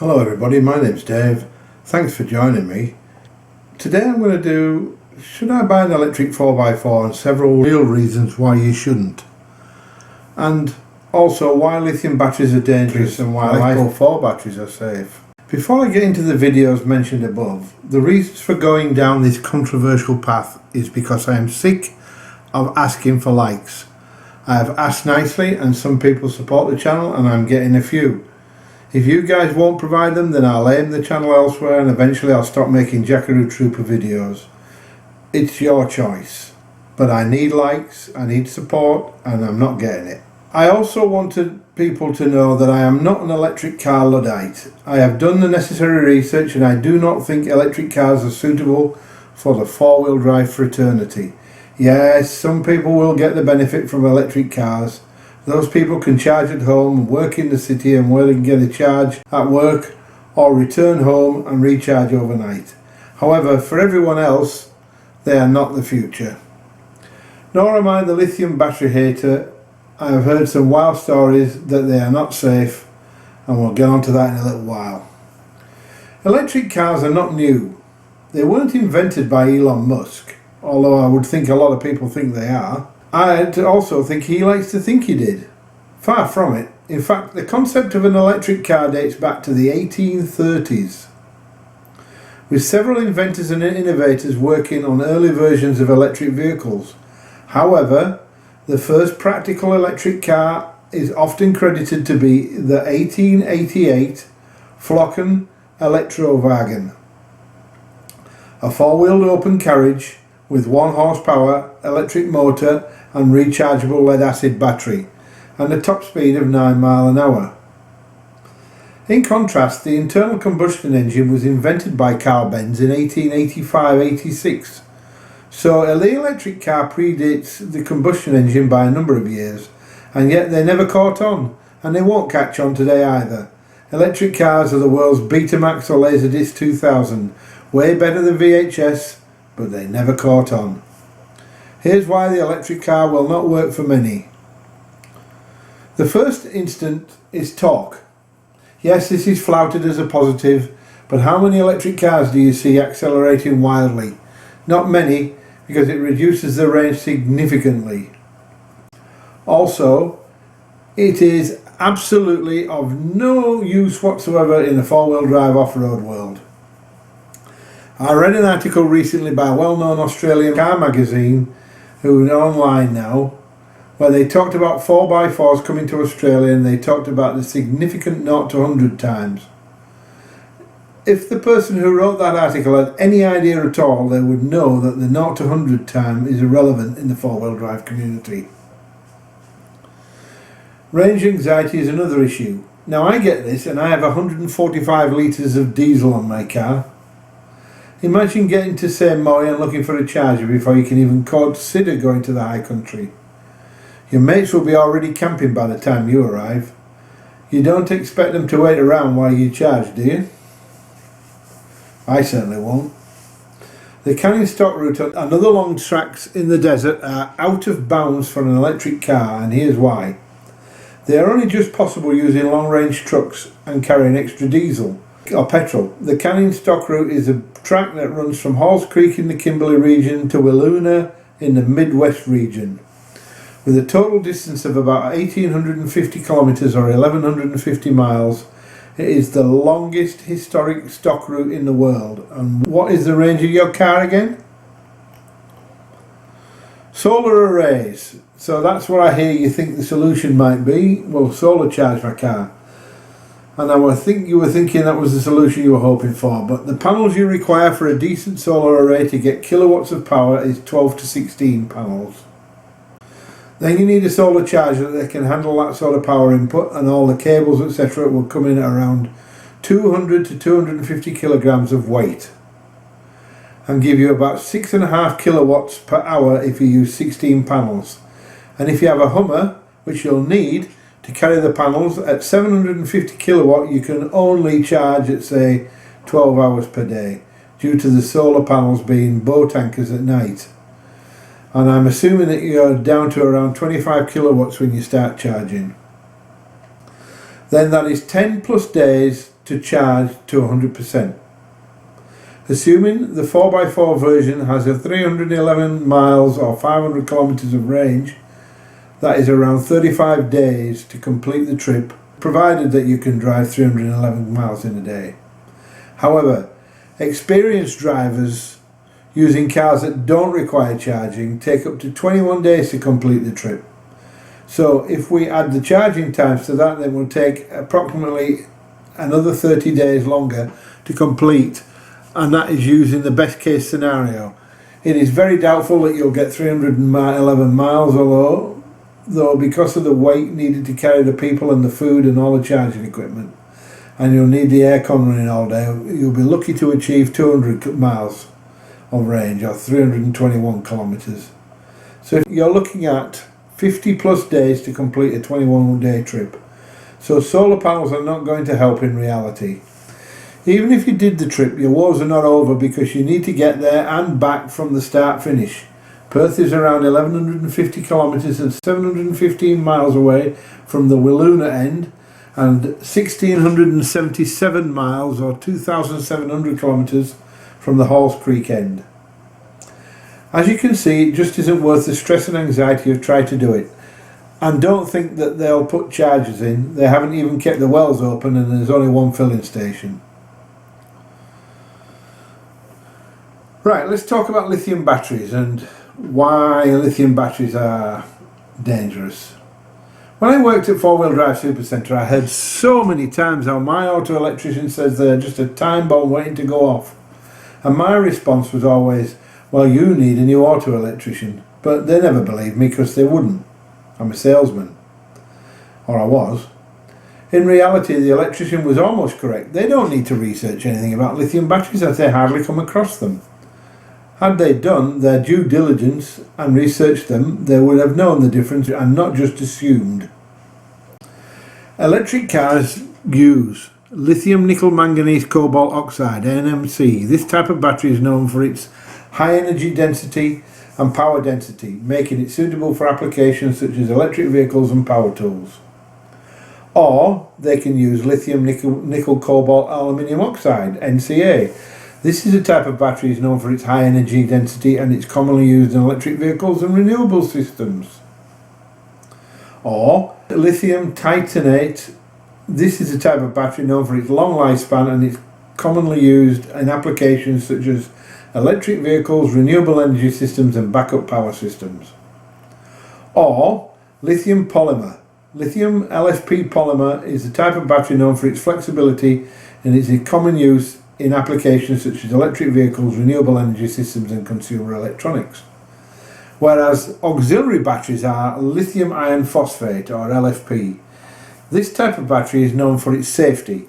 Hello everybody, my name's Dave. Thanks for joining me. Today I'm going to do, should I buy an electric 4x4, and several real reasons why you shouldn't. And also why lithium batteries are dangerous and why LiFePro 4 batteries are safe. Before I get into the videos mentioned above, the reasons for going down this controversial path is because I am sick of asking for likes. I have asked nicely and some people support the channel and I'm getting a few. If you guys won't provide them, then I'll aim the channel elsewhere and eventually I'll stop making Jackaroo Trooper videos. It's your choice. But I need likes, I need support, and I'm not getting it. I also wanted people to know that I am not an electric car Luddite. I have done the necessary research and I do not think electric cars are suitable for the four-wheel drive fraternity. Yes, some people will get the benefit from electric cars. Those people can charge at home, work in the city and where they can get a charge at work or return home and recharge overnight. However, for everyone else, they are not the future. Nor am I the lithium battery hater. I have heard some wild stories that they are not safe, and we'll get on to that in a little while. Electric cars are not new. They weren't invented by Elon Musk, although I would think a lot of people think they are. I also think he likes to think he did. Far from it. In fact, the concept of an electric car dates back to the 1830s, with several inventors and innovators working on early versions of electric vehicles. However, the first practical electric car is often credited to be the 1888 Flocken Elektrowagen, a four-wheeled open carriage with 1 horsepower electric motor and rechargeable lead-acid battery, and a top speed of 9 miles an hour. In contrast, the internal combustion engine was invented by Carl Benz in 1885-86, so the electric car predates the combustion engine by a number of years, and yet they never caught on, and they won't catch on today either. Electric cars are the world's Betamax or Laserdisc 2000, way better than VHS, but they never caught on. Here's why the electric car will not work for many. The first instant is torque. Yes, this is flouted as a positive, but how many electric cars do you see accelerating wildly? Not many, because it reduces the range significantly. Also, it is absolutely of no use whatsoever in the four-wheel drive off-road world. I read an article recently by a well-known Australian car magazine, who are online now, where they talked about 4x4s coming to Australia and they talked about the significant 0 to 100 times. If the person who wrote that article had any idea at all, they would know that the 0 to 100 time is irrelevant in the four-wheel drive community. Range anxiety is another issue. Now I get this, and I have 145 litres of diesel on my car. Imagine getting to say Moy and looking for a charger before you can even consider going to the high country. Your mates will be already camping by the time you arrive. You don't expect them to wait around while you charge, do you? I certainly won't. The canning stock route and other long tracks in the desert are out of bounds for an electric car, and here's why. They are only just possible using long-range trucks and carrying extra diesel or petrol. The canning stock route is a track that runs from Halls Creek in the Kimberley region to Wiluna in the Midwest region, with a total distance of about 1,850 kilometres or 1,150 miles. It is the longest historic stock route in the world. And what is the range of your car again? Solar arrays. So that's what I hear you think the solution might be. Well, solar charge my car. And I think you were thinking that was the solution you were hoping for, but the panels you require for a decent solar array to get kilowatts of power is 12 to 16 panels. Then you need a solar charger that can handle that sort of power input, and all the cables etc. will come in at around 200 to 250 kilograms of weight and give you about 6.5 kilowatts per hour if you use 16 panels. And if you have a Hummer, which you'll need to carry the panels, at 750 kilowatt you can only charge at say 12 hours per day due to the solar panels being boat anchors at night. And I'm assuming that you're down to around 25 kilowatts when you start charging. Then that is 10 plus days to charge to 100%. Assuming the 4x4 version has a 311 miles or 500 kilometers of range, that is around 35 days to complete the trip, provided that you can drive 311 miles in a day. However, experienced drivers using cars that don't require charging take up to 21 days to complete the trip. So if we add the charging times to that, then it will take approximately another 30 days longer to complete, and that is using the best case scenario. It is very doubtful that you'll get 311 miles, though because of the weight needed to carry the people and the food and all the charging equipment, and you'll need the aircon running all day, you'll be lucky to achieve 200 miles of range, or 321 kilometers. So if you're looking at 50 plus days to complete a 21-day trip. So solar panels are not going to help in reality. Even if you did the trip, your woes are not over, because you need to get there and back from the start finish. Perth is around 1150 kilometers and 715 miles away from the Wiluna end, and 1677 miles or 2700 kilometers from the Halls Creek end. As you can see, it just isn't worth the stress and anxiety of trying to do it. And don't think that they'll put chargers in. They haven't even kept the wells open, and there's only one filling station. Right, let's talk about lithium batteries and why lithium batteries are dangerous. When I worked at 4-wheel drive supercentre, I heard so many times how my auto electrician says they're just a time bomb waiting to go off. And my response was always, well, you need a new auto electrician. But they never believed me, because they wouldn't. I'm a salesman. Or I was. In reality, the electrician was almost correct. They don't need to research anything about lithium batteries, as they hardly come across them. Had they done their due diligence and researched them, they would have known the difference and not just assumed. Electric cars use lithium nickel manganese cobalt oxide, NMC. This type of battery is known for its high energy density and power density, making it suitable for applications such as electric vehicles and power tools. Or they can use lithium nickel cobalt aluminium oxide, NCA. This is a type of battery is known for its high energy density, and it's commonly used in electric vehicles and renewable systems. Or lithium titanate. This is a type of battery known for its long lifespan, and it's commonly used in applications such as electric vehicles, renewable energy systems and backup power systems. Or lithium polymer. Lithium LFP polymer is a type of battery known for its flexibility, and is in common use in applications such as electric vehicles, renewable energy systems and consumer electronics. Whereas auxiliary batteries are lithium iron phosphate, or LFP. This type of battery is known for its safety,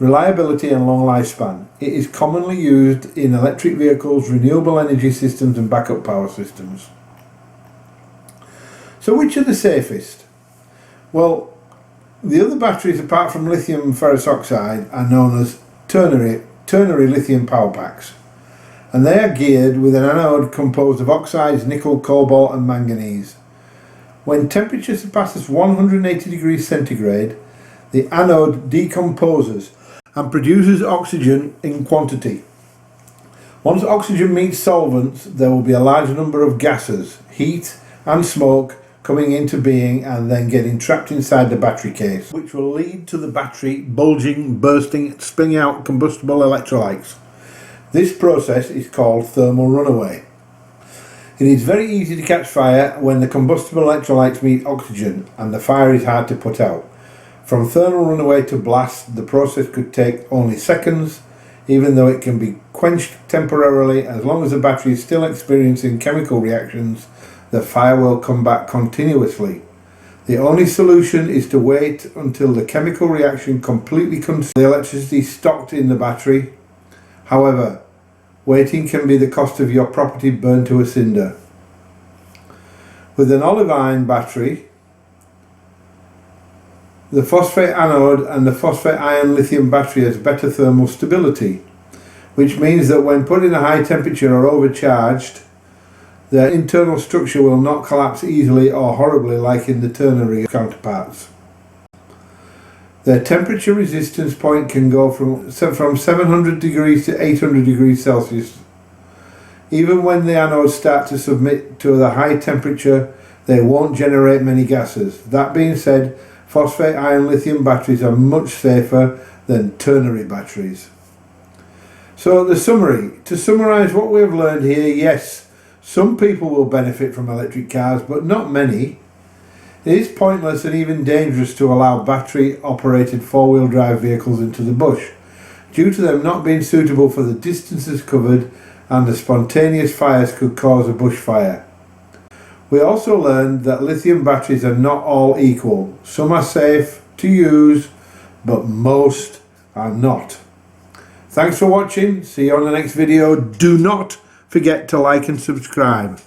reliability and long lifespan. It is commonly used in electric vehicles, renewable energy systems and backup power systems. So which are the safest? Well, the other batteries apart from lithium ferrous oxide are known as ternary lithium power packs, and they are geared with an anode composed of oxides, nickel, cobalt and manganese. When temperature surpasses 180 degrees centigrade, the anode decomposes and produces oxygen in quantity. Once oxygen meets solvents, there will be a large number of gases, heat and smoke coming into being and then getting trapped inside the battery case, which will lead to the battery bulging, bursting, spilling out combustible electrolytes. This process is called thermal runaway. It is very easy to catch fire when the combustible electrolytes meet oxygen and the fire is hard to put out. From thermal runaway to blast, the process could take only seconds, even though it can be quenched temporarily. As long as the battery is still experiencing chemical reactions, the fire will come back continuously. The only solution is to wait until the chemical reaction completely consumes the electricity stocked in the battery. However, waiting can be the cost of your property burned to a cinder. With an olive iron battery, the phosphate anode and the phosphate ion lithium battery has better thermal stability, which means that when put in a high temperature or overcharged, their internal structure will not collapse easily or horribly like in the ternary counterparts. Their temperature resistance point can go from 700 degrees to 800 degrees Celsius. Even when the anodes start to submit to the high temperature, they won't generate many gases. That being said, phosphate ion lithium batteries are much safer than ternary batteries. So the summary, to summarise what we have learned here, yes, some people will benefit from electric cars, but not many. It is pointless and even dangerous to allow battery-operated four-wheel drive vehicles into the bush, due to them not being suitable for the distances covered, and the spontaneous fires could cause a bushfire. We also learned that lithium batteries are not all equal. Some are safe to use, but most are not. Thanks for watching. See you on the next video. Do not forget to like and subscribe.